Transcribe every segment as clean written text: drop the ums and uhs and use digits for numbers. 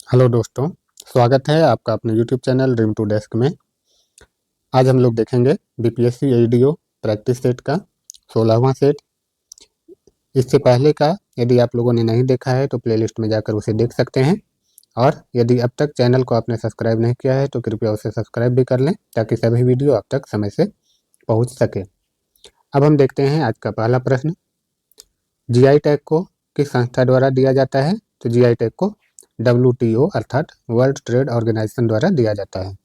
Hello दोस्तों, स्वागत है आपका अपने YouTube channel dream to desk में। आज हम लोग देखेंगे बीपीएससी एडीओ प्रैक्टिस सेट का 16वां सेट। इससे पहले का यदि आप लोगों ने नहीं देखा है तो प्लेलिस्ट में जाकर उसे देख सकते हैं, और यदि अब तक चैनल को आपने सब्सक्राइब नहीं किया है तो कृपया उसे सब्सक्राइब भी कर लें ताकि सभी वीडियो आप तक समय से पहुँच सके। अब हम देखते हैं आज का पहला प्रश्न। जीआई टैग को किस संस्था द्वारा दिया जाता है? तो जीआई टैग को WTO अर्थात वर्ल्ड ट्रेड ऑर्गेनाइजेशन द्वारा दिया जाता है।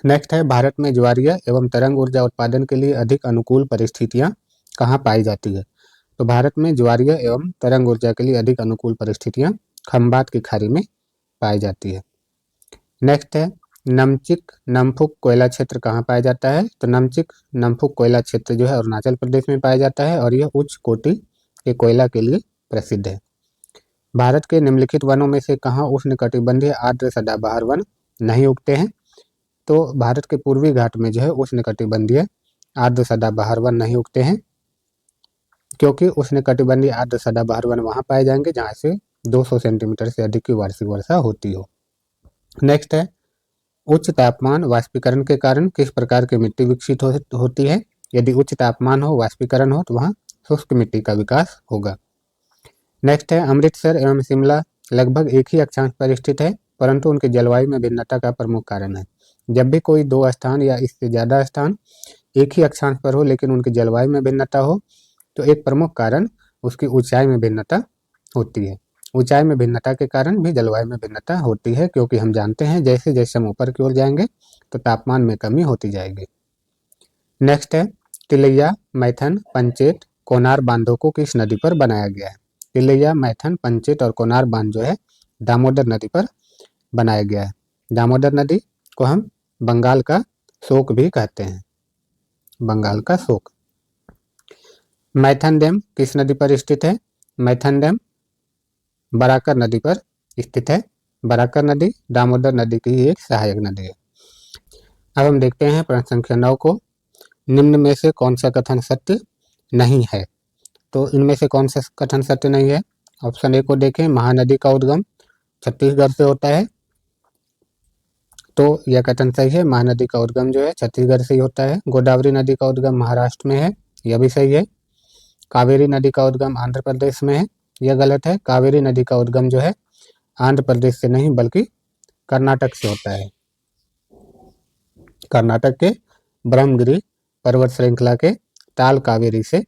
नेक्स्ट है, भारत में ज्वारीय एवं तरंग ऊर्जा उत्पादन के लिए अधिक अनुकूल परिस्थितियां कहाँ पाई जाती है? तो भारत में ज्वारीय एवं तरंग ऊर्जा के लिए अधिक अनुकूल परिस्थितियां खंबात की खाड़ी में पाई जाती है। नेक्स्ट है, नमचिक नमफुक कोयला क्षेत्र कहाँ पाया जाता है? तो नमचिक नमफुक कोयला क्षेत्र जो है अरुणाचल प्रदेश में पाया जाता है और यह उच्च कोटि के कोयला के लिए प्रसिद्ध है। भारत के निम्नलिखित वनों में से कहाँ उष्णकटिबंधीय आर्द्र सदाबहार वन नहीं उगते हैं? तो भारत के पूर्वी घाट में जो है उष्णकटिबंधीय आर्द्र सदाबहार वन नहीं उगते हैं, क्योंकि उष्णकटिबंधीय आर्द्र सदाबहार वन वहाँ पाए जाएंगे जहाँ से 200 सेंटीमीटर से अधिक की वार्षिक वर्षा होती हो। नेक्स्ट है, उच्च तापमान वाष्पीकरण के कारण किस प्रकार की मिट्टी विकसित होती है? यदि उच्च तापमान हो, वाष्पीकरण हो, तो वहाँ शुष्क मिट्टी का विकास होगा। नेक्स्ट है, अमृतसर एवं शिमला लगभग एक ही अक्षांश पर स्थित है, परंतु उनकी जलवायु में भिन्नता का प्रमुख कारण है। जब भी कोई दो स्थान या इससे ज़्यादा स्थान एक ही अक्षांश पर हो लेकिन उनकी जलवायु में भिन्नता हो, तो एक प्रमुख कारण उसकी ऊंचाई में भिन्नता होती है। ऊंचाई में भिन्नता के कारण भी जलवायु में भिन्नता होती है, क्योंकि हम जानते हैं जैसे जैसे हम ऊपर की ओर जाएंगे तो तापमान में कमी होती जाएगी। नेक्स्ट है, तिलैया मैथन पंचेत कोनार बांधों को किस नदी पर बनाया गया है? तिलैया मैथन पंचेत और कोनार बांध जो है दामोदर नदी पर बनाया गया है। दामोदर नदी को हम बंगाल का शोक भी कहते हैं, बंगाल का शोक। मैथन डैम किस नदी पर स्थित है? मैथन डैम बराकर नदी पर स्थित है। बराकर नदी दामोदर नदी की एक सहायक नदी है। अब हम देखते हैं प्रश्न संख्या 9 को। निम्न में से कौन सा कथन सत्य नहीं है? तो इनमें से कौन सा कथन सत्य नहीं है? ऑप्शन ए को देखें, महानदी का उद्गम छत्तीसगढ़ से होता है, तो यह कथन सही है। महानदी का उद्गम जो है छत्तीसगढ़ से ही होता है। गोदावरी नदी का उद्गम महाराष्ट्र में है, यह भी सही है। कावेरी नदी का उद्गम आंध्र प्रदेश में है, यह गलत है। कावेरी नदी का उद्गम जो है आंध्र प्रदेश से नहीं बल्कि कर्नाटक से होता है। कर्नाटक के ब्रह्मगिरी पर्वत श्रृंखला के ताल कावेरी से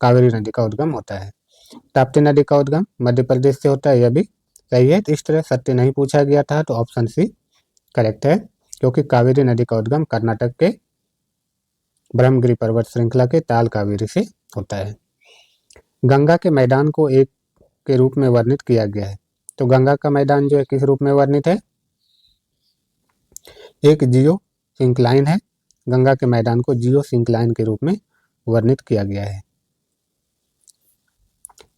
कावेरी नदी का उद्गम होता है। ताप्ती नदी का उद्गम मध्य प्रदेश से होता है, यह भी सही है। इस तरह सत्य नहीं पूछा गया था तो ऑप्शन सी करेक्ट है, क्योंकि कावेरी नदी का उद्गम कर्नाटक के ब्रह्मगिरी पर्वत श्रृंखला के ताल कावेरी से होता है। गंगा के मैदान को एक के रूप में वर्णित किया गया है, तो गंगा का मैदान जो है किस रूप में वर्णित है? एक जियो सिंक्लाइन है। गंगा के मैदान को जियो सिंक्लाइन के रूप में वर्णित किया गया है।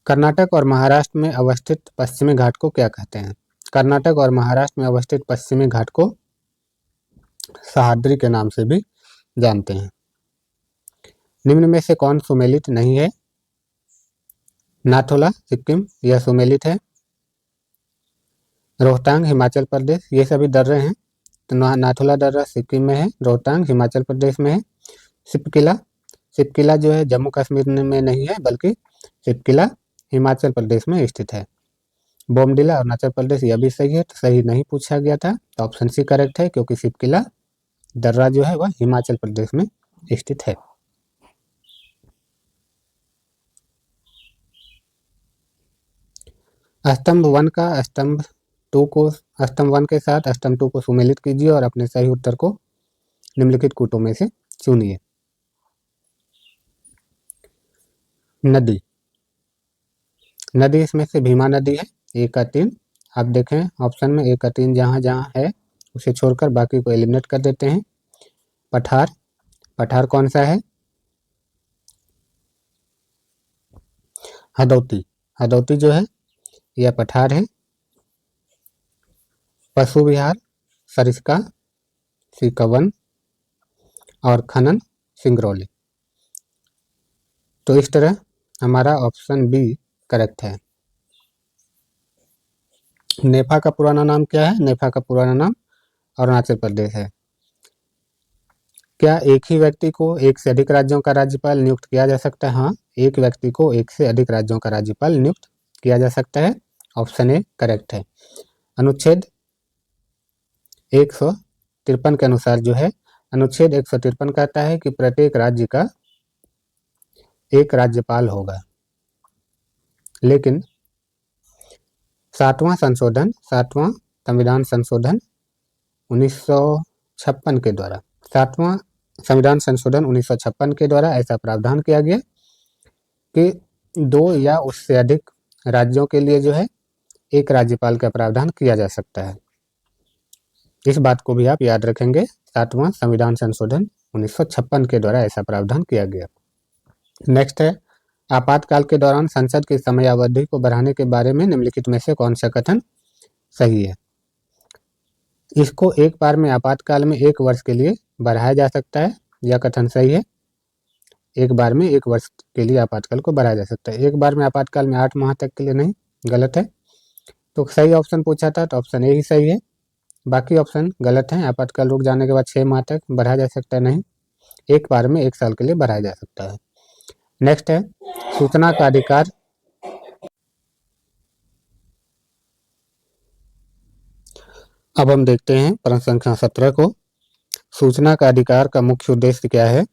कर्नाटक और महाराष्ट्र में अवस्थित पश्चिमी घाट को क्या कहते हैं? कर्नाटक और महाराष्ट्र में अवस्थित पश्चिमी घाट को सह्याद्री के नाम से भी जानते हैं। निम्न में से कौन सुमेलित नहीं है? नाथुला सिक्किम, यह सुमेलित है। रोहतांग हिमाचल प्रदेश, ये सभी दर्रे हैं, तो नाथुला दर्रा सिक्किम में है, रोहतांग हिमाचल प्रदेश में है। सिपकिला, सिपकिला जो है जम्मू कश्मीर में नहीं है बल्कि सिपकिला हिमाचल प्रदेश में स्थित है। बोमडिला अरुणाचल प्रदेश, यह भी सही है, तो सही नहीं पूछा गया था, तो ऑप्शन सी करेक्ट है, क्योंकि सिपकिला दर्रा जो है वह हिमाचल प्रदेश में स्थित है। स्तंभ 1 का स्तंभ 2 को स्तंभ 1 के साथ स्तंभ 2 को सुमेलित कीजिए और अपने सही उत्तर को निम्नलिखित कूटों में से चुनिए। नदी, नदी इसमें से भीमा नदी है, 1 का 3। आप देखें ऑप्शन में 1 का 3 जहाँ जहाँ है उसे छोड़कर बाकी को एलिमिनेट कर देते हैं। पठार, पठार कौन सा है? हदौती, हदौती जो है यह पठार है। पशु विहार सरिस्का सिकवन और खनन सिंगरौली, तो इस तरह हमारा ऑप्शन बी करेक्ट है। नेफा का पुराना नाम क्या है? नेफा का पुराना नाम अरुणाचल प्रदेश है। क्या एक ही व्यक्ति को एक से अधिक राज्यों का राज्यपाल नियुक्त किया जा सकता है? हाँ, एक व्यक्ति को एक से अधिक राज्यों का राज्यपाल नियुक्त किया जा सकता है। ऑप्शन ए करेक्ट है। अनुच्छेद 153 के अनुसार जो है, अनुच्छेद 153 कहता है कि प्रत्येक राज्य का एक राज्यपाल होगा। लेकिन सातवां संविधान संशोधन 1956 के द्वारा सातवां संविधान संशोधन 1956 के द्वारा ऐसा प्रावधान किया गया कि 2 या उससे अधिक राज्यों के लिए जो है एक राज्यपाल का प्रावधान किया जा सकता है। इस बात को भी आप याद रखेंगे। सातवां संविधान संशोधन 1956 के द्वारा ऐसा प्रावधान किया गया। नेक्स्ट है, आपातकाल के दौरान संसद की समयावधि को बढ़ाने के बारे में निम्नलिखित में से कौन सा कथन सही है? इसको एक बार में आपातकाल में 1 वर्ष के लिए बढ़ाया जा सकता है, यह कथन सही है। एक बार में 1 वर्ष के लिए आपातकाल को बढ़ाया जा सकता है। एक बार में आपातकाल में 8 माह तक के लिए नहीं, गलत है। तो सही ऑप्शन पूछा था तो ऑप्शन ए ही सही है, बाकी ऑप्शन गलत हैं। आपातकाल रुक जाने के बाद 6 माह तक बढ़ाया जा सकता है, नहीं, एक बार में 1 साल के लिए बढ़ाया जा सकता है। नेक्स्ट है, सूचना का अधिकार। अब हम देखते हैं प्रश्न संख्या 17 को। सूचना का अधिकार का मुख्य उद्देश्य क्या है?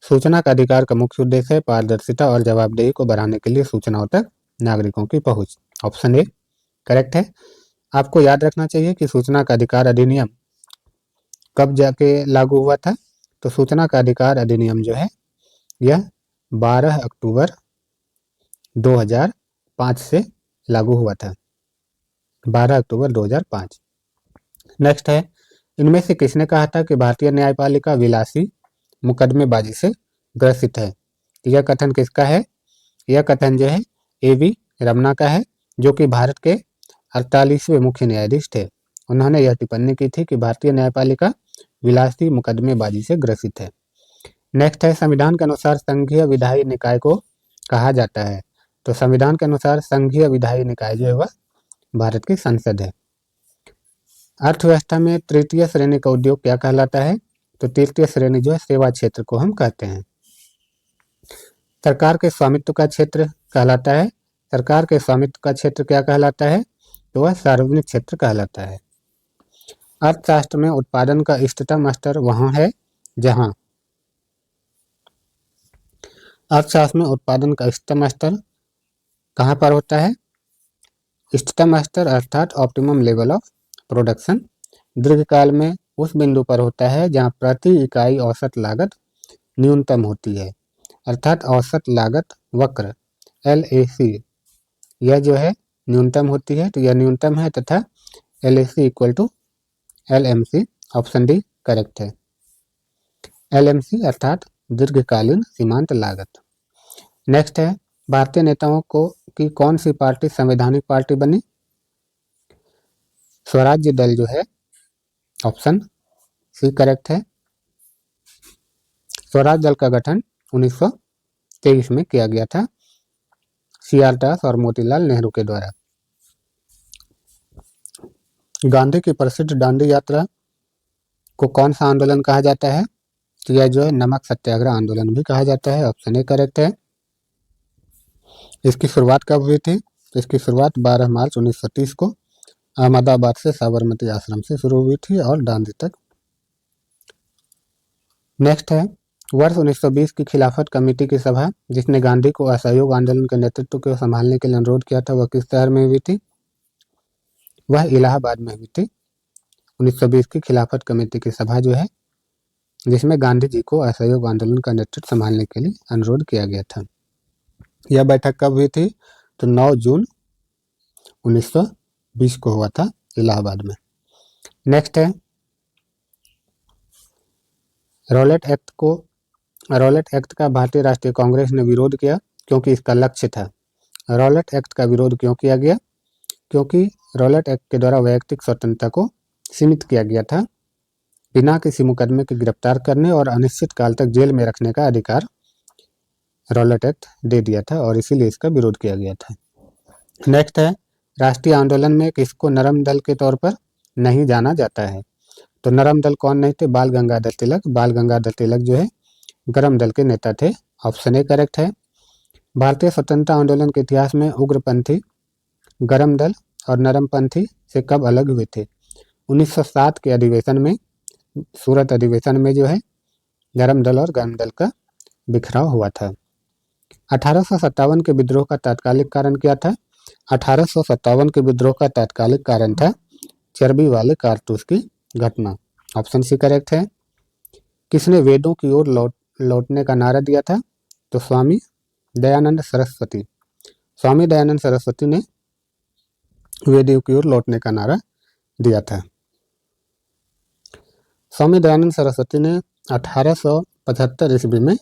सूचना का अधिकार का मुख्य उद्देश्य है पारदर्शिता और जवाबदेही को बढ़ाने के लिए सूचनाओं तक नागरिकों की पहुंच। ऑप्शन ए करेक्ट है। आपको याद रखना चाहिए कि सूचना का अधिकार अधिनियम कब जाके लागू हुआ था? तो सूचना का अधिकार अधिनियम जो है यह 12 अक्टूबर 2005 से लागू हुआ था। 12 अक्टूबर 2005। नेक्स्ट है, इनमें से किसने कहा था कि भारतीय न्यायपालिका विलासी मुकदमेबाजी से ग्रसित है? यह कथन किसका है? यह कथन जो है ए.वी. रमना का है, जो कि भारत के 48वें मुख्य न्यायाधीश थे। उन्होंने यह टिप्पणी की थी कि भारतीय न्यायपालिका विलासी मुकदमेबाजी से ग्रसित है। नेक्स्ट है, संविधान के अनुसार संघीय विधायी निकाय को कहा जाता है? तो संविधान के अनुसार संघीय विधायी निकाय जो है वह भारत की संसद है। अर्थव्यवस्था में तृतीय श्रेणी का उद्योग क्या कहलाता है? तो तृतीय श्रेणी जो है सेवा क्षेत्र को हम कहते हैं। सरकार के स्वामित्व का क्षेत्र कहलाता है। सरकार के स्वामित्व का क्षेत्र क्या कहलाता है? तो वह सार्वजनिक क्षेत्र कहलाता है। अर्थशास्त्र में उत्पादन का इष्टतम स्तर वहाँ है जहाँ अर्थशास्त्र में उत्पादन का इष्टतम स्तर कहाँ पर होता है? इष्टतम स्तर अर्थात ऑप्टिमम लेवल ऑफ प्रोडक्शन दीर्घकाल में उस बिंदु पर होता है जहाँ प्रति इकाई औसत लागत न्यूनतम होती है, अर्थात औसत लागत वक्र LAC यह जो है न्यूनतम होती है। तो यह न्यूनतम है तथा LAC equal to LMC। Option D correct है। LMC अर्थात दीर्घकालीन सीमांत लागत। नेक्स्ट है, भारतीय नेताओं को की कौन सी पार्टी संवैधानिक पार्टी बनी? स्वराज्य दल जो है ऑप्शन सी करेक्ट है। स्वराज दल का गठन 1923 में किया गया था CR दास और मोतीलाल नेहरू के द्वारा। गांधी की प्रसिद्ध दांडी यात्रा को कौन सा आंदोलन कहा जाता है? तो यह जो है नमक सत्याग्रह आंदोलन भी कहा जाता है। ऑप्शन ए करेक्ट है। इसकी शुरुआत कब हुई थी? तो इसकी शुरुआत 12 मार्च 1930 को अहमदाबाद से साबरमती आश्रम से शुरू हुई थी और दांडी तक। नेक्स्ट है, वर्ष 1920 की खिलाफत कमेटी की सभा जिसने गांधी को असहयोग आंदोलन के नेतृत्व को संभालने के लिए अनुरोध किया था, वह किस शहर में हुई थी? वह इलाहाबाद में हुई थी। 1920 की खिलाफत कमेटी की सभा जो है जिसमें गांधी जी को असहयोग आंदोलन का नेतृत्व संभालने के लिए अनुरोध किया गया था। यह बैठक कब हुई थी? तो 9 जून 1920 को हुआ था इलाहाबाद में। नेक्स्ट है, रॉलेट एक्ट का भारतीय राष्ट्रीय कांग्रेस ने विरोध किया क्योंकि इसका लक्ष्य था। रॉलेट एक्ट का विरोध क्यों किया गया? क्योंकि रॉलेट एक्ट के द्वारा वैयक्तिक स्वतंत्रता को सीमित किया गया था। बिना किसी मुकदमे के गिरफ्तार करने और अनिश्चित काल तक जेल में रखने का अधिकार रॉलेट एक्ट दे दिया था और इसीलिए इसका विरोध किया गया था। नेक्स्ट है, राष्ट्रीय आंदोलन में किसको नरम दल के तौर पर नहीं जाना जाता है? तो नरम दल कौन नहीं थे? बाल गंगाधर तिलक। बाल गंगाधर तिलक जो है गरम दल के नेता थे। ऑप्शन ए करेक्ट है। भारतीय स्वतंत्रता आंदोलन के इतिहास में उग्रपंथी, गरम दल और नरमपंथी से कब अलग हुए थे? 1907 के अधिवेशन में, सूरत अधिवेशन में जो है गरम दल और गरम दल का बिखराव हुआ था। 1857 के विद्रोह का तात्कालिक कारण क्या था? 1857 के विद्रोह का तात्कालिक कारण था चर्बी वाले कारतूस की घटना। ऑप्शन सी करेक्ट है। किसने वेदों की ओर लौटने का नारा दिया था? तो स्वामी दयानंद सरस्वती। स्वामी दयानंद सरस्वती ने वेदों की ओर लौटने का नारा दिया था। स्वामी दयानंद सरस्वती ने 1875 ईस्वी में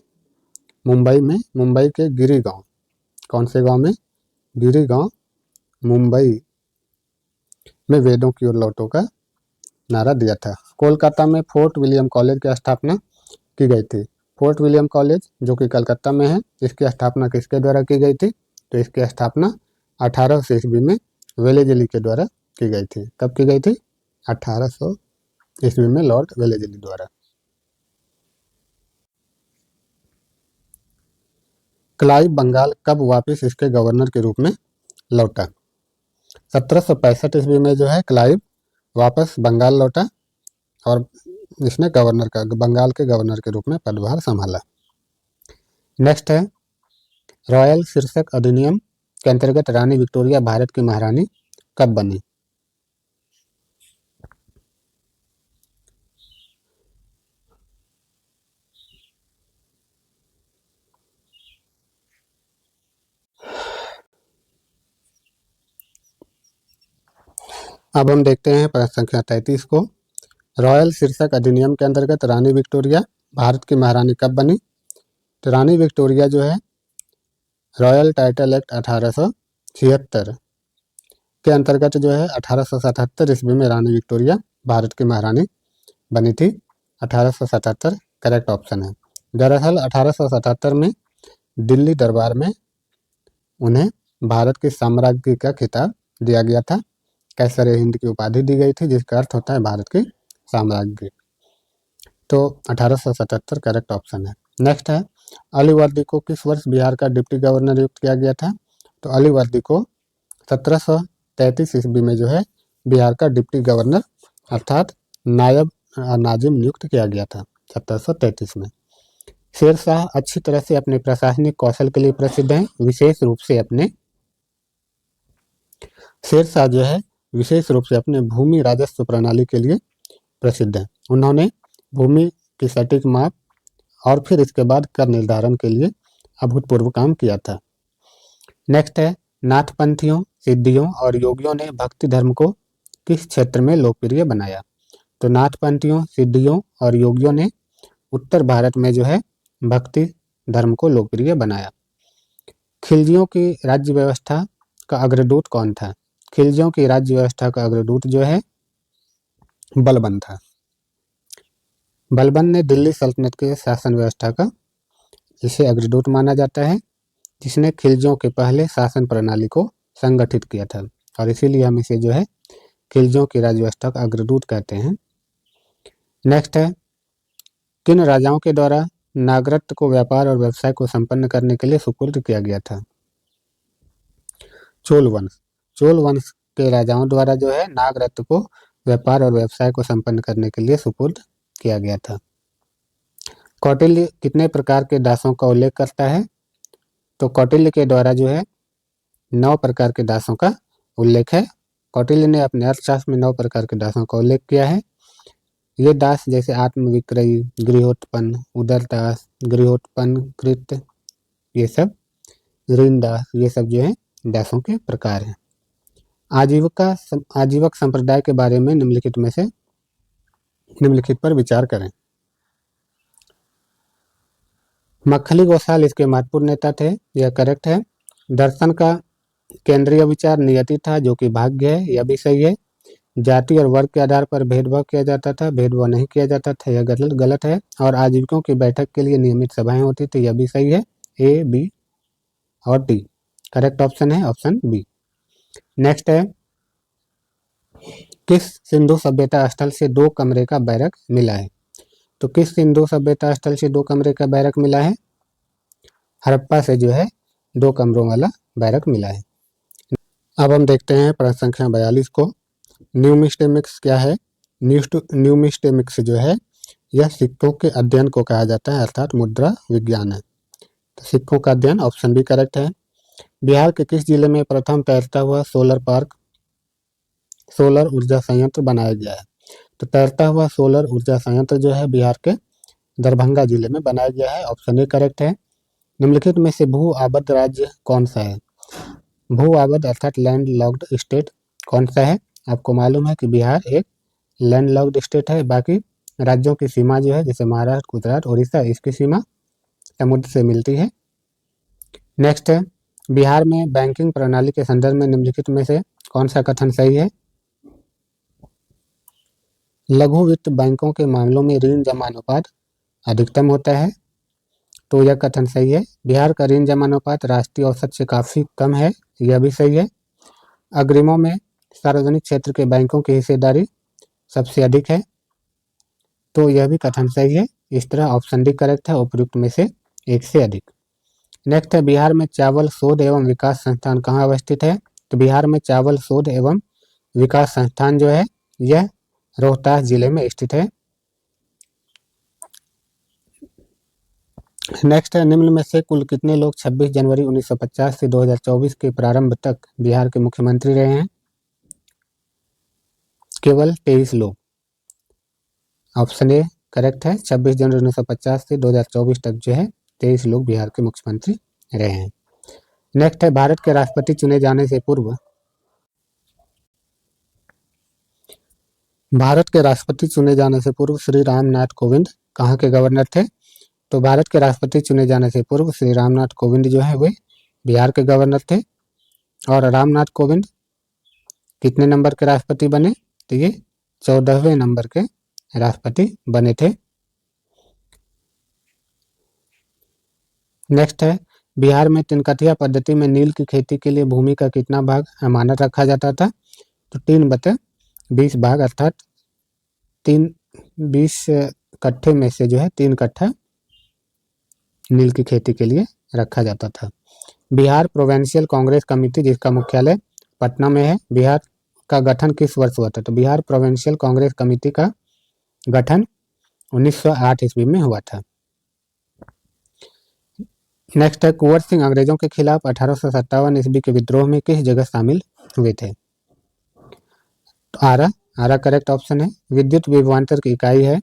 मुंबई के गिरी गांव, कौन से गांव में? गिरी गांव, मुंबई में वेदों की ओर लौटो का नारा दिया था। कोलकाता में फोर्ट विलियम कॉलेज की स्थापना की गई थी। फोर्ट विलियम कॉलेज जो कि कलकत्ता में है, इसकी स्थापना किसके द्वारा की गई थी? तो इसकी स्थापना 1800 ईस्वी में वेलेजली के द्वारा की गई थी। कब की गई थी? 1800 ईस्वी में लॉर्ड वेलेजली द्वारा। क्लाइव बंगाल कब वापस इसके गवर्नर के रूप में लौटा? 1765 ईस्वी में जो है क्लाइव वापस बंगाल लौटा और इसने बंगाल के गवर्नर के रूप में पदभार संभाला। नेक्स्ट है, रॉयल शीर्षक अधिनियम के अंतर्गत रानी विक्टोरिया भारत की महारानी कब बनी? अब हम देखते हैं प्रश्न संख्या 33 को। रॉयल शीर्षक अधिनियम के अंतर्गत रानी विक्टोरिया भारत की महारानी कब बनी? तो रानी विक्टोरिया जो है रॉयल टाइटल एक्ट 1876 के अंतर्गत जो है 1877 ईस्वी में रानी विक्टोरिया भारत की महारानी बनी थी। 1877 करेक्ट ऑप्शन है। दरअसल 1877 में दिल्ली दरबार में उन्हें भारत के साम्राज्य का खिताब दिया गया था। कैसर हिंद की उपाधि दी गई थी जिसका अर्थ होता है भारत की साम्राज्य। तो 1877 करेक्ट ऑप्शन है। नेक्स्ट है, अली वर्दी को किस वर्ष बिहार का डिप्टी गवर्नर नियुक्त किया गया था? तो अली वर्दी को 1733 ईस्वी में जो है बिहार का डिप्टी गवर्नर अर्थात नायब नाजिम नियुक्त किया गया था 1733 में। शेरशाह अच्छी तरह से अपने प्रशासनिक कौशल के लिए प्रसिद्ध हैं। शेरशाह जो है विशेष रूप से अपने भूमि राजस्व प्रणाली के लिए प्रसिद्ध है। उन्होंने भूमि की सटीक माप और फिर इसके बाद कर निर्धारण के लिए अभूतपूर्व काम किया था। नेक्स्ट है, नाथपंथियों, सिद्धियों और योगियों ने भक्ति धर्म को किस क्षेत्र में लोकप्रिय बनाया? तो नाथपंथियों, सिद्धियों और योगियों ने उत्तर भारत में जो है भक्ति धर्म को लोकप्रिय बनाया। खिलजियों की राज्य व्यवस्था का अग्रदूत कौन था? खिलजियों की राज्य व्यवस्था का अग्रदूत जो है बलबन था। बलबन ने दिल्ली सल्तनत के शासन व्यवस्था का इसे अग्रदूत माना जाता है, जिसने खिलजियों के पहले शासन प्रणाली को संगठित किया था और इसीलिए हम इसे जो है खिलजियों की राज्य व्यवस्था का अग्रदूत कहते हैं। नेक्स्ट है, किन राजाओं के द्वारा नागरत्न को व्यापार और व्यवसाय को संपन्न करने के लिए सुपुर्द किया गया था? चोल वंश। चोल वंश के राजाओं द्वारा जो है नागरत्न को व्यापार और व्यवसाय को संपन्न करने के लिए सुपुर्द किया गया था। कौटिल्य कितने प्रकार के दासों का उल्लेख करता है? तो कौटिल्य के द्वारा जो है 9 प्रकार के दासों का उल्लेख है। कौटिल्य ने अपने अर्थशास्त्र में 9 प्रकार के दासों का उल्लेख किया है। ये दास जैसे आत्मविक्रयी, गृहोत्पन्न, उदरदास, गृहोत्पन्न कृत, ये सब ऋण दास, ये सब जो है दासों के प्रकार हैं। आजीवक संप्रदाय के बारे में निम्नलिखित पर विचार करें। मक्खली गोसाल इसके महत्वपूर्ण नेता थे, यह करेक्ट है। दर्शन का केंद्रीय विचार नियति था, जो कि भाग्य है, यह भी सही है। जाति और वर्ग के आधार पर भेदभाव किया जाता था, भेदभाव नहीं किया जाता था, यह गलत है। और आजीविकों की बैठक के लिए नियमित सभाएं होती थी, यह भी सही है। ए, बी और डी करेक्ट ऑप्शन है, ऑप्शन बी। नेक्स्ट है, किस सिंधु सभ्यता स्थल से 2 कमरे का बैरक मिला है? तो किस सिंधु सभ्यता स्थल से 2 कमरे का बैरक मिला है? हड़प्पा से जो है 2 कमरों वाला बैरक मिला है। अब हम देखते हैं प्रश्न संख्या 42 को। न्यूमिस्टेमिक्स क्या है? न्यूमिस्टेमिक्स जो है यह सिक्कों के अध्ययन को कहा जाता है, अर्थात मुद्रा विज्ञान है। तो सिक्कों का अध्ययन, ऑप्शन भी करेक्ट है। बिहार के किस जिले में प्रथम तैरता हुआ सोलर ऊर्जा संयंत्र बनाया गया है? तो तैरता हुआ सोलर ऊर्जा संयंत्र जो है बिहार के दरभंगा जिले में बनाया गया है, ऑप्शन ए करेक्ट है। निम्नलिखित में से भू आबद्ध राज्य कौन सा है? भू आबद्ध अर्थात लैंड लॉक्ड स्टेट कौन सा है? आपको मालूम है कि बिहार एक लैंड लॉक्ड स्टेट है। बाकी राज्यों की सीमा जो है, जैसे महाराष्ट्र, गुजरात, उड़ीसा, इसकी सीमा समुद्र से मिलती है। नेक्स्ट है, बिहार में बैंकिंग प्रणाली के संदर्भ में निम्नलिखित में से कौन सा कथन सही है? लघु वित्त बैंकों के मामलों में ऋण जमा अनुपात अधिकतम होता है, तो यह कथन सही है। बिहार का ऋण जमा अनुपात राष्ट्रीय औसत से काफ़ी कम है, यह भी सही है। अग्रिमों में सार्वजनिक क्षेत्र के बैंकों की हिस्सेदारी सबसे अधिक है, तो यह भी कथन सही है। इस तरह ऑप्शन डी करेक्ट है, उपयुक्त में से एक से अधिक। नेक्स्ट है, बिहार में चावल शोध एवं विकास संस्थान कहाँ अवस्थित है? तो बिहार में चावल शोध एवं विकास संस्थान जो है यह रोहतास जिले में स्थित है। नेक्स्ट है, निम्न में से कुल कितने लोग 26 जनवरी 1950 से 2024 के प्रारंभ तक बिहार के मुख्यमंत्री रहे हैं? केवल 23 लोग, ऑप्शन ए करेक्ट है। 26 जनवरी 1950 से 2024 तक जो है 23 लोग बिहार के मुख्यमंत्री रहे हैं। नेक्स्ट है, भारत के राष्ट्रपति चुने जाने से पूर्व श्री रामनाथ कोविंद कहाँ के गवर्नर थे? तो भारत के राष्ट्रपति चुने जाने से पूर्व श्री रामनाथ कोविंद जो है वे बिहार के गवर्नर थे। और रामनाथ कोविंद कितने नंबर के राष्ट्रपति बने? तो ये 14वें नंबर के राष्ट्रपति बने थे। नेक्स्ट है, बिहार में तिनकथिया पद्धति में नील की खेती के लिए भूमि का कितना भाग अमानत रखा जाता था? तो 3/20 भाग, अर्थात 20 कट्ठे में से जो है 3 कट्ठा नील की खेती के लिए रखा जाता था। बिहार प्रोविंशियल कांग्रेस कमेटी जिसका मुख्यालय पटना में है, बिहार का गठन किस वर्ष हुआ था? तो बिहार प्रोविंशियल कांग्रेस कमेटी का गठन 1908 ईस्वी में हुआ था। नेक्स्ट है, कुंवर सिंह अंग्रेजों के खिलाफ 1857 ईस्वी के विद्रोह में किस जगह शामिल हुए थे? तो आरा करेक्ट ऑप्शन है। विद्युत विभवांतर की इकाई है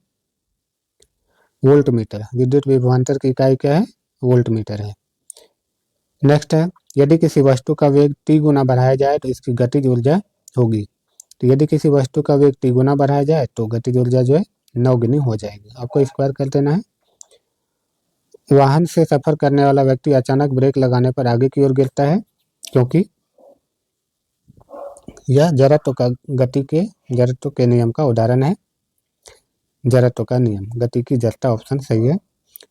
वोल्ट मीटर। विद्युत विभवांतर की इकाई क्या है? वोल्ट मीटर है। नेक्स्ट है, यदि किसी वस्तु का वेग t गुना बढ़ाया जाए तो इसकी गतिज ऊर्जा होगी। तो यदि किसी वस्तु का वेग t गुना बढ़ाया जाए तो गतिज ऊर्जा जो है 9 गुनी हो जाएगी। आपको स्क्वायर कर देना है। वाहन से सफर करने वाला व्यक्ति अचानक ब्रेक लगाने पर आगे की ओर गिरता है क्योंकि यह जड़त्व के नियम का उदाहरण है। जड़त्व का नियम, गति की जड़ता, ऑप्शन सही है।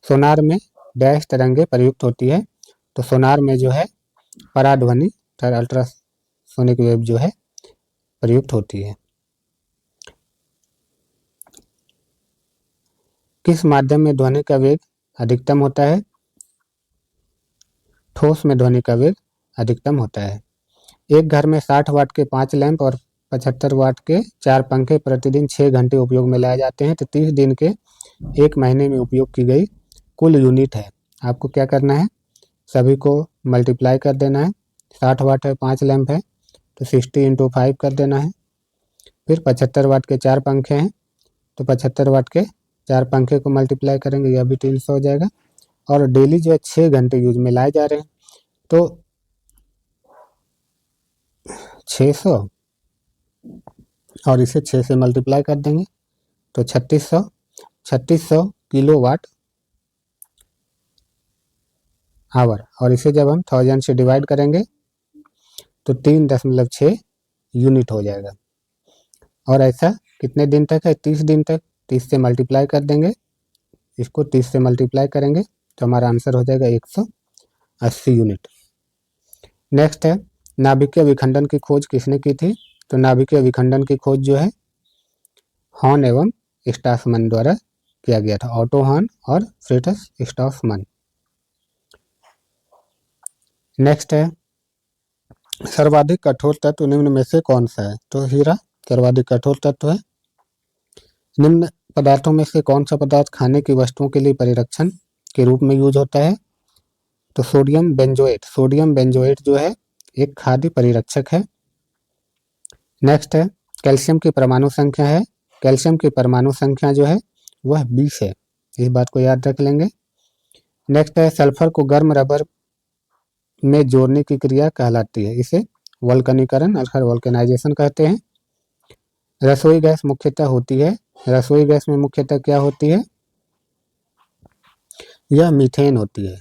सोनार में डैश तरंगे प्रयुक्त होती है, तो सोनार में जो है पराध्वनि अल्ट्रासोनिक वेव जो है प्रयुक्त होती है। किस माध्यम में ध्वनि का वेग अधिकतम होता है? ठोस में ध्वनि का वेग अधिकतम होता है। एक घर में 60 वाट के 5 लैंप और 75 वाट के 4 पंखे प्रतिदिन 6 घंटे उपयोग में लाए जाते हैं, तो 30 दिन के 1 महीने में उपयोग की गई कुल यूनिट है। आपको क्या करना है? सभी को मल्टीप्लाई कर देना है। 60 वाट है, 5 लैंप है, तो 60 × 5 कर देना है। फिर 75 वाट के 4 पंखे हैं, तो 75 वाट के 4 पंखे को मल्टीप्लाई करेंगे, यह भी 300 हो जाएगा। और डेली जो है 6 घंटे यूज में लाए जा रहे हैं, तो 600 और इसे 6 से मल्टीप्लाई कर देंगे तो 3600 किलोवाट आवर। और इसे जब हम 1000 से डिवाइड करेंगे तो 3.6 यूनिट हो जाएगा। और ऐसा कितने दिन तक है? 30 दिन तक। 30 से मल्टीप्लाई कर देंगे, इसको 30 से मल्टीप्लाई करेंगे तो हमारा आंसर हो जाएगा 180 यूनिट। नेक्स्ट है, नाभिकीय विखंडन की खोज किसने की थी? तो नाभिकीय विखंडन की खोज जो है हॉर्न एवं स्ट्रासमैन द्वारा किया गया था, ऑटो हॉर्न और फ्रिट्ज स्ट्रासमैन। नेक्स्ट है सर्वाधिक कठोर तत्व निम्न में से कौन सा है? तो हीरा सर्वाधिक कठोर तत्व है। निम्न पदार्थों में से कौन सा पदार्थ खाने की वस्तुओं के लिए परिरक्षण के रूप में यूज होता है? तो सोडियम बेंजोएट। सोडियम बेंजोएट जो है एक खाद्य परिरक्षक है। नेक्स्ट है कैल्शियम की परमाणु संख्या है। कैल्शियम की परमाणु संख्या जो है वह 20 है, इस बात को याद रख लेंगे। नेक्स्ट है सल्फर को गर्म रबर में जोड़ने की क्रिया कहलाती है, इसे वल्कनीकरण अर्थात वल्कनाइजेशन कहते हैं। रसोई गैस मुख्यतः होती है, रसोई गैस में मुख्यतः क्या होती है? यह मीथेन होती है।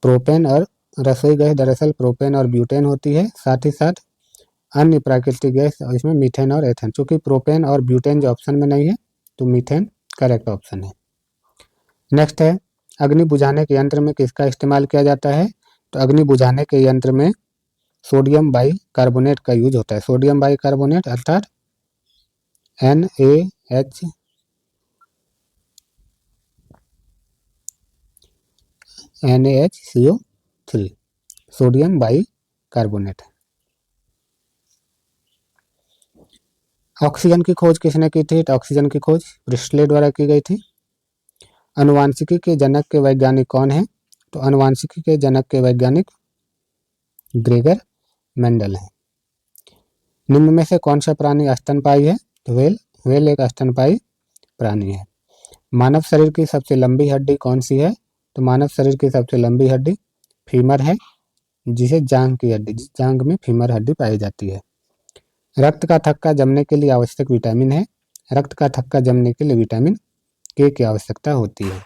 प्रोपेन और रसोई गैस दरअसल प्रोपेन और ब्यूटेन होती है, साथ ही साथ अन्य प्राकृतिक गैस इसमें मीथेन और एथेन। चूंकि प्रोपेन और ब्यूटेन जो ऑप्शन में नहीं है तो मीथेन करेक्ट ऑप्शन है। नेक्स्ट है अग्नि बुझाने के यंत्र में किसका इस्तेमाल किया जाता है? तो अग्नि बुझाने के यंत्र में सोडियम बाई कार्बोनेट का यूज होता है। सोडियम बाई कार्बोनेट अर्थात NaHCO3 sodium by carbonate. Oxygen की खोज किसने की थी? तो ऑक्सीजन की खोज प्रिस्टले द्वारा की गई थी। अनुवांशिकी के जनक के वैज्ञानिक कौन है? तो अनुवांशिकी के जनक के वैज्ञानिक ग्रेगर मेंडल है। निम्न में से कौन सा प्राणी स्तनपायी है? तो व्हेल एक स्तनपायी प्राणी है। मानव शरीर की सबसे लंबी हड्डी कौन सी है? तो मानव शरीर की सबसे लंबी हड्डी फीमर है, जिसे जांघ की हड्डी, जांघ में फीमर हड्डी पाई जाती है। रक्त का थक्का जमने के लिए आवश्यक विटामिन है। रक्त का थक्का जमने के लिए विटामिन के की आवश्यकता होती है।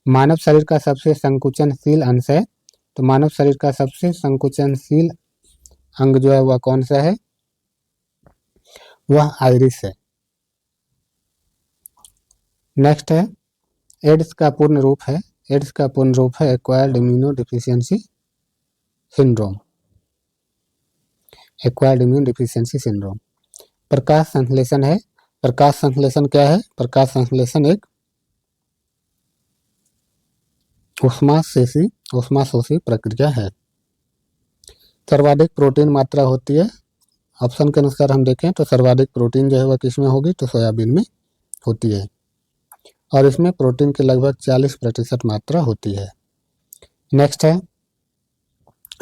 मानव शरीर का सबसे संकुचनशील अंश है। तो मानव शरीर का सबसे संकुचनशील अंग जो है वह कौन सा है? वह आइरिस है। नेक्स्ट है एड्स का पूर्ण रूप है। एड्स का पूर्ण रूप है acquired immunodeficiency syndrome. Acquired immune deficiency syndrome. प्रकाश संश्लेषण है। प्रकाश संश्लेषण क्या है? प्रकाश संश्लेषण एक ऊष्माशोषी प्रक्रिया है। सर्वाधिक प्रोटीन मात्रा होती है। ऑप्शन के अनुसार हम देखें तो सर्वाधिक प्रोटीन जो है वह किसमें होगी? तो सोयाबीन में होती है और इसमें प्रोटीन की लगभग 40% मात्रा होती है। नेक्स्ट है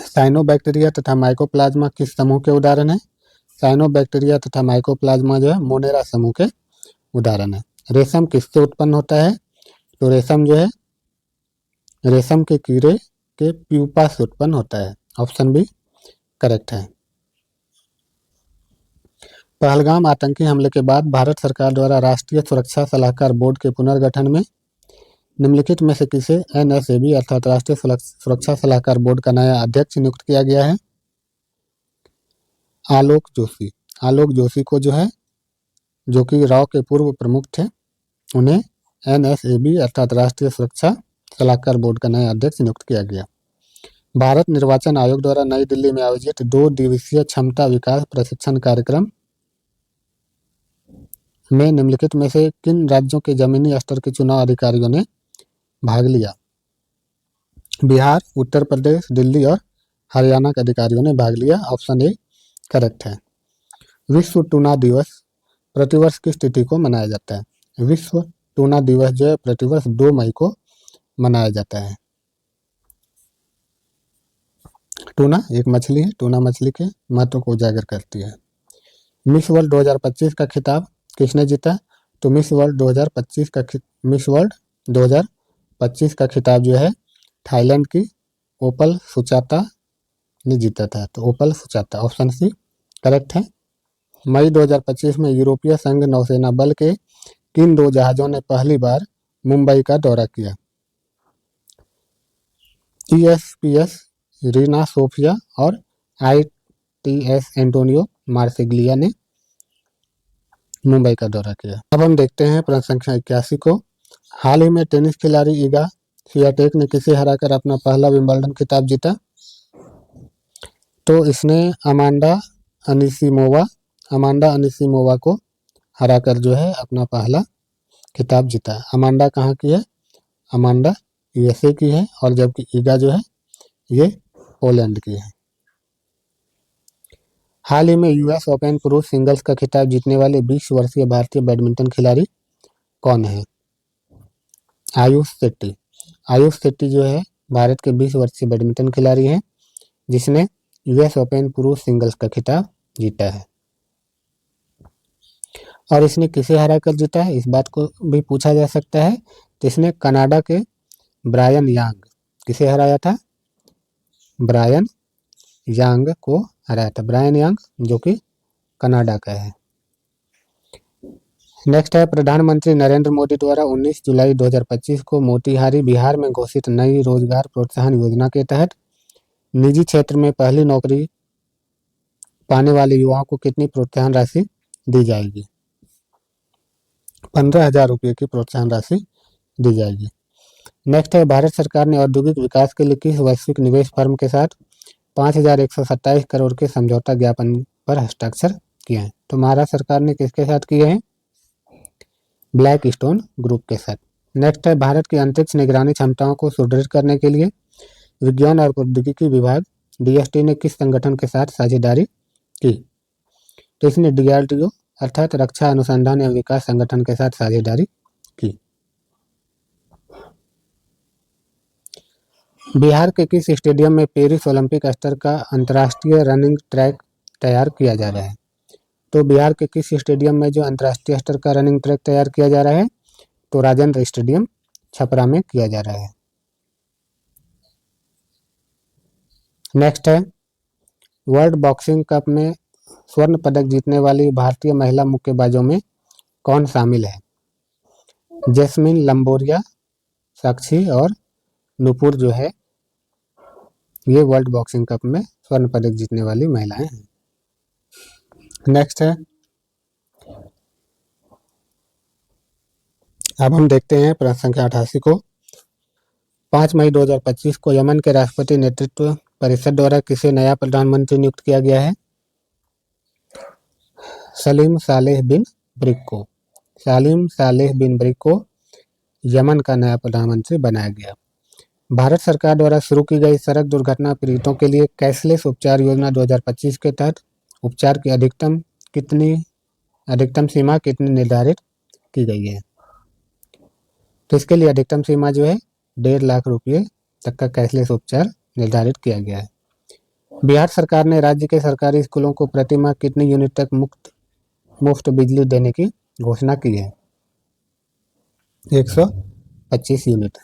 साइनोबैक्टीरिया तथा माइकोप्लाज्मा किस समूह के उदाहरण है? साइनोबैक्टीरिया तथा माइकोप्लाज्मा जो है मोनेरा समूह के उदाहरण है। रेशम किससे उत्पन्न होता है? तो रेशम जो है रेशम के कीड़े के प्यूपा से उत्पन्न होता है। ऑप्शन बी करेक्ट है। पहलगाम आतंकी हमले के बाद भारत सरकार द्वारा राष्ट्रीय सुरक्षा सलाहकार बोर्ड के पुनर्गठन में निम्नलिखित में से किसे NSAB अर्थात राष्ट्रीय सुरक्षा सलाहकार बोर्ड का नया अध्यक्ष नियुक्त किया गया है? आलोक जोशी। आलोक जोशी को जो है, जो कि राव के पूर्व प्रमुख थे, उन्हें NSAB अर्थात राष्ट्रीय सुरक्षा सलाहकार बोर्ड का नया अध्यक्ष नियुक्त किया गया। भारत निर्वाचन आयोग द्वारा नई दिल्ली में आयोजित 2 दिवसीय क्षमता विकास प्रशिक्षण कार्यक्रम में निम्नलिखित में से किन राज्यों के जमीनी स्तर के चुनाव अधिकारियों ने भाग लिया? बिहार, उत्तर प्रदेश, दिल्ली और हरियाणा के अधिकारियों ने भाग लिया। ऑप्शन ए करेक्ट है। विश्व टूना दिवस प्रतिवर्ष किस तिथि को मनाया जाता है? विश्व टूना दिवस जो है प्रतिवर्ष 2 मई को मनाया जाता है। टूना एक मछली है, टूना मछली के महत्व को उजागर करती है। मिस वर्ल्ड 2025 का खिताब किसने जीता? तो मिस वर्ल्ड 2025 का खिताब जो है थाईलैंड की ओपल सुचाता ने जीता था। तो ओपल सुचाता ऑप्शन सी करेक्ट है। मई 2025 में यूरोपीय संघ नौसेना बल के किन 2 जहाजों ने पहली बार मुंबई का दौरा किया? ESPS रीना सोफिया और ITS एंटोनियो मार्सिग्लिया ने मुंबई का दौरा किया। अब हम देखते हैं प्रश्न संख्या 81 को। हाल ही में टेनिस खिलाड़ी इगा स्वियाटेक ने किसे हराकर अपना पहला विंबलडन खिताब जीता? तो इसने अमांडा अनिसीमोवा को हराकर जो है अपना पहला खिताब जीता। अमांडा कहाँ की है? अमांडा यूएसए की है, और जबकि ईगा जो है ये पोलैंड की है। हाल ही में यूएस ओपन पुरुष सिंगल्स का खिताब जीतने वाले 20 वर्षीय भारतीय बैडमिंटन खिलाड़ी कौन है? आयुष शेट्टी। आयुष शेट्टी जो है भारत के 20 वर्षीय बैडमिंटन खिलाड़ी हैं, जिसने यूएस ओपन पुरुष सिंगल्स का खिताब जीता है। और इसने किसे हराकर जीता है, इस बात को भी पूछा जा सकता है। तो इसने कनाडा के ब्रायन यांग, किसे हराया था? ब्रायन यांग को हराया था। ब्रायन यांग जो कि कनाडा का है। नेक्स्ट है, प्रधानमंत्री नरेंद्र मोदी द्वारा 19 जुलाई 2025 को मोतिहारी बिहार में घोषित नई रोजगार प्रोत्साहन योजना के तहत निजी क्षेत्र में पहली नौकरी पाने वाले युवाओं को कितनी प्रोत्साहन राशि दी जाएगी? 15,000 रुपये की प्रोत्साहन राशि दी जाएगी। नेक्स्ट है, भारत सरकार ने औद्योगिक विकास के लिए किस वैश्विक निवेश फर्म के साथ 5,127 करोड़ के समझौता ज्ञापन पर हस्ताक्षर किए हैं? तो महाराष्ट्र सरकार ने किसके साथ किए हैं? ब्लैक स्टोन ग्रुप के साथ। नेक्स्ट है, भारत की अंतरिक्ष निगरानी क्षमताओं को सुदृढ़ करने के लिए विज्ञान और प्रौद्योगिकी विभाग डीएसटी ने किस संगठन के साथ साझेदारी की? तो इसने डीआरडीओ अर्थात रक्षा अनुसंधान एवं विकास संगठन के साथ साझेदारी की। बिहार के किस स्टेडियम में पेरिस ओलंपिक स्तर का अंतर्राष्ट्रीय रनिंग ट्रैक तैयार किया जा रहा है? तो बिहार के किस स्टेडियम में जो अंतर्राष्ट्रीय स्तर का रनिंग ट्रैक तैयार किया जा रहा है? तो राजेंद्र स्टेडियम छपरा में किया जा रहा है। नेक्स्ट है, वर्ल्ड बॉक्सिंग कप में स्वर्ण पदक जीतने वाली भारतीय महिला मुक्केबाजों में कौन शामिल है? जैस्मिन लंबोरिया, साक्षी और नुपुर जो है ये वर्ल्ड बॉक्सिंग कप में स्वर्ण पदक जीतने वाली महिलाएं हैं। नेक्स्ट है, अब हम देखते हैं प्रश्न संख्या 88 को। 5 मई 2025 को यमन के राष्ट्रपति नेतृत्व परिषद द्वारा किसे नया प्रधानमंत्री नियुक्त किया गया है? सलीम सालेह बिन ब्रिक को। सलीम सालेह बिन ब्रिक को यमन का नया प्रधानमंत्री बनाया गया। भारत सरकार द्वारा शुरू की गई सड़क दुर्घटना पीड़ितों के लिए कैशलेस उपचार योजना 2025 के तहत उपचार की अधिकतम सीमा कितनी निर्धारित की गई है? तो इसके लिए अधिकतम सीमा जो है 1.5 लाख रुपये तक का कैशलेस उपचार निर्धारित किया गया है। बिहार सरकार ने राज्य के सरकारी स्कूलों को प्रति माह कितनी यूनिट तक मुफ्त बिजली देने की घोषणा की है? 125 यूनिट।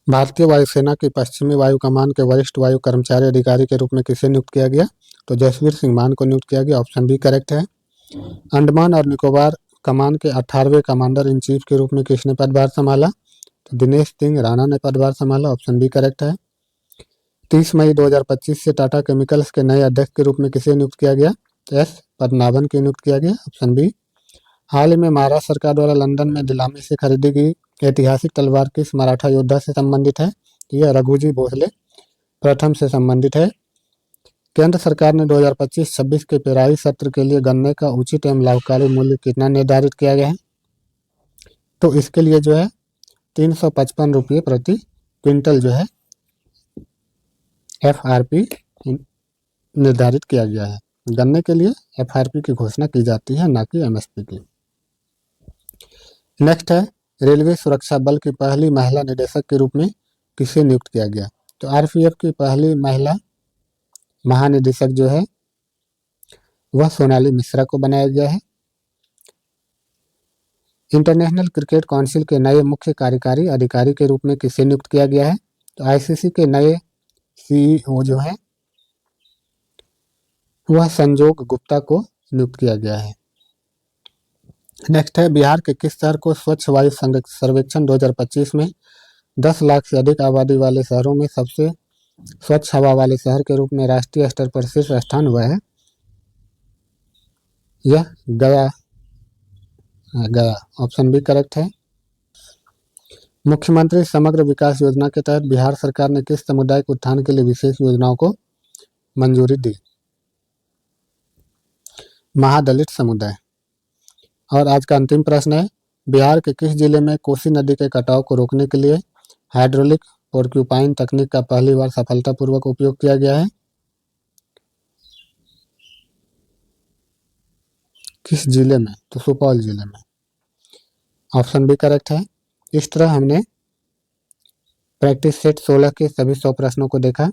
भारतीय वायुसेना की पश्चिमी वायु कमान के वरिष्ठ वायु कर्मचारी अधिकारी के रूप में किसे नियुक्त किया गया? तो जसवीर सिंह मान को नियुक्त किया गया। ऑप्शन बी करेक्ट है। अंडमान और निकोबार कमान के 18वें कमांडर इन चीफ के रूप में किसने पदभार संभाला? तो दिनेश सिंह राणा ने पदभार संभाला। ऑप्शन बी करेक्ट है। 30 मई 2025 से टाटा केमिकल्स के नए अध्यक्ष के रूप में किसे नियुक्त किया गया? एस पद्मनाभन को नियुक्त किया गया। Option B. हाल ही में महाराष्ट्र सरकार द्वारा लंदन में नीलामी से खरीदी गई ऐतिहासिक तलवार किस मराठा योद्धा से संबंधित है? यह रघुजी भोसले प्रथम से संबंधित है। केंद्र सरकार ने 2025-26 के पेराई सत्र के लिए गन्ने का उचित एवं लाभकारी मूल्य कितना निर्धारित किया गया है? तो इसके लिए जो है 355 रुपये प्रति क्विंटल जो है FRP निर्धारित किया गया है। गन्ने के लिए FRP की घोषणा की जाती है, ना कि MSP की। नेक्स्ट है, रेलवे सुरक्षा बल की पहली महिला निदेशक के रूप में किसे नियुक्त किया गया? तो RPF की पहली महिला महानिदेशक जो है वह सोनाली मिश्रा को बनाया गया है। इंटरनेशनल क्रिकेट काउंसिल के नए मुख्य कार्यकारी अधिकारी के रूप में किसे नियुक्त किया गया है? तो ICC के नए CEO जो है वह संजोग गुप्ता को नियुक्त किया गया है। नेक्स्ट है, बिहार के किस शहर को स्वच्छ वायु सर्वेक्षण 2025 में 10 लाख से अधिक आबादी वाले शहरों में सबसे स्वच्छ हवा वाले शहर के रूप में राष्ट्रीय स्तर पर शीर्ष स्थान हुआ है? यह गया। ऑप्शन बी करेक्ट है। मुख्यमंत्री समग्र विकास योजना के तहत बिहार सरकार ने किस समुदाय के उत्थान के लिए विशेष योजनाओं को मंजूरी दी? महादलित समुदाय। और आज का अंतिम प्रश्न है, बिहार के किस जिले में कोसी नदी के कटाव को रोकने के लिए हाइड्रोलिक पोर्क्यूपाइन तकनीक का पहली बार सफलतापूर्वक उपयोग किया गया है? किस जिले में? तो सुपौल जिले में। ऑप्शन बी करेक्ट है। इस तरह हमने प्रैक्टिस सेट 16 के सभी 100 प्रश्नों को देखा।